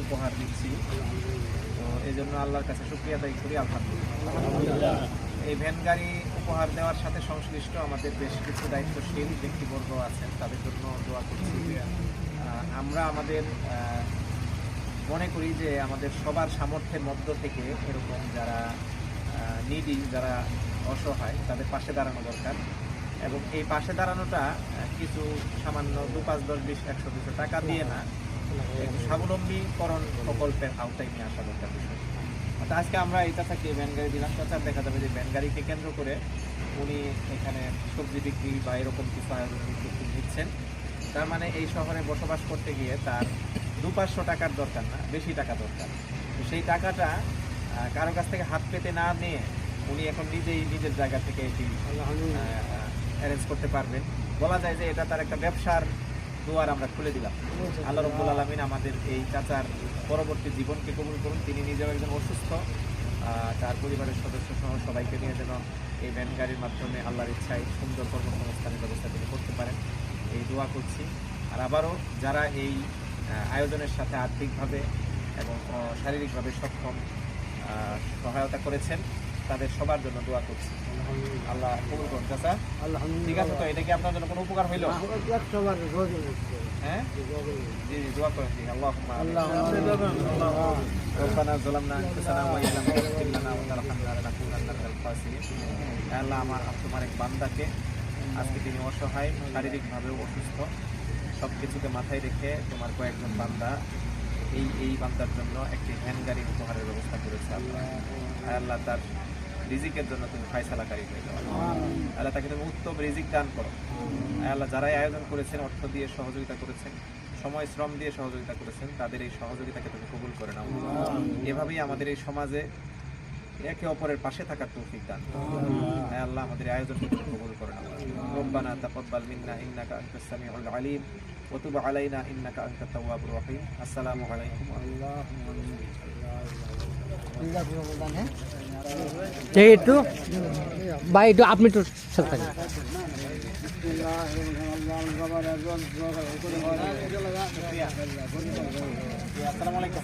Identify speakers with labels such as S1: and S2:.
S1: উপহার দিচ্ছি। তো এই জন্য আল্লাহর কাছে শুকরিয়া আদায় করি, আলহামদুলিল্লাহ। এই ভ্যান গাড়ি উপহার দেওয়ার সাথে সংশ্লিষ্ট আমাদের বেশ কিছু দায়িত্বশীল ব্যক্তিবর্গ আছেন, তাদের জন্য দোয়া করছি। আমরা আমাদের মনে করি যে আমাদের সবার সামর্থ্যের মধ্য থেকে এরকম যারা নিডি, যারা অসহায়, তাদের পাশে দাঁড়ানো দরকার। এবং এই পাশে দাঁড়ানোটা কিছু সামান্য 2, 5, 10, 20, 100, 200 টাকা দিয়ে না, স্বাবলম্বীকরণ প্রকল্পের আওতায় নিয়ে আসা দরকার বিষয়। আজকে আমরা এই চাচাকে ভ্যান গাড়ি দিলাম। চাচার দেখা যাবে যে ভ্যান গাড়িকে কেন্দ্র করে উনি এখানে সবজি বিক্রি বা এরকম কিছু আয়োজন নিচ্ছেন। তার মানে এই শহরে বসবাস করতে গিয়ে তার 200-500 টাকার দরকার না, বেশি টাকা দরকার। তো সেই টাকাটা কারো কাছ থেকে হাত পেতে না নিয়ে উনি এখন নিজেই নিজের জায়গা থেকে এটি অ্যারেঞ্জ করতে পারবেন। বলা যায় যে এটা তার একটা ব্যবসার দুয়ার আমরা খুলে দিলাম। আল্লাহ রাব্বুল আলামিন আমাদের এই চাচার পরবর্তী জীবনকে কবুল করুন। তিনি নিজেও একজন অসুস্থ, তার পরিবারের সদস্য সহ সবাইকে নিয়ে যেন এই ভ্যান গাড়ির মাধ্যমে আল্লাহর ইচ্ছায় সুন্দর কর্মসংস্থানের ব্যবস্থা তিনি করতে পারেন, এই দোয়া করছি। আর আবারও যারা এই আয়োজনের সাথে আর্থিকভাবে এবং শারীরিকভাবে সক্ষম সহায়তা করেছেন, তাদের সবার জন্য দোয়া করছি। আল্লাহ কবুল করুন। চাচা ঠিক আছে, তো এটা কি আপনার জন্য কোনো উপকার হইল? হ্যাঁ জি জি, দোয়া করেন। আল্লাহুম্মা রব্বানা যালামনা আনফুসানা ওয়া ইন লাম তাগফির লানা ওয়া তারহামনা লানাকুনান্না মিনাল খাসিরিন। আল্লাহ, তোমার এক বান্দাকে, আজকে তিনি অসহায়, শারীরিকভাবেও অসুস্থ, সব কিছুকে মাথায় রেখে তোমার কয়েকজন বান্দা এই বান্দার জন্য একটি ভ্যান গাড়ি উপহারের ব্যবস্থা করেছে। আল্লাহ তার রিজিকের জন্য তুমি ফায়সালাকারী হয়ে যাও। আল্লাহ তাকে তুমি উত্তম রিজিক দান করো। আল্লাহ যারাই আয়োজন করেছেন, অর্থ দিয়ে সহযোগিতা করেছেন, সময় শ্রম দিয়ে সহযোগিতা করেছেন, তাদের এই সহযোগিতাকে তুমি কবুল করে নাও। এভাবেই আমাদের এই সমাজে একে অপরের পাশে থাকার তৌফিক দান করো। আল্লাহ আমাদের আয়োজনকে তুমি কবুল করে নাও। রব্বানা তাকাব্বাল মিন্না ইন্নাকা আনতাস সামিউল আলিম ওয়া তুব আলাইনা ইন্নাকা আনতাত তাওয়াবুর রহিম। আসসালামু আলাইকুম ওয়া রাহমাতুল্লাহি।
S2: একটু ভাই, একটু আপনি একটু সাথে থাকেন।
S1: আসসালামু আলাইকুম।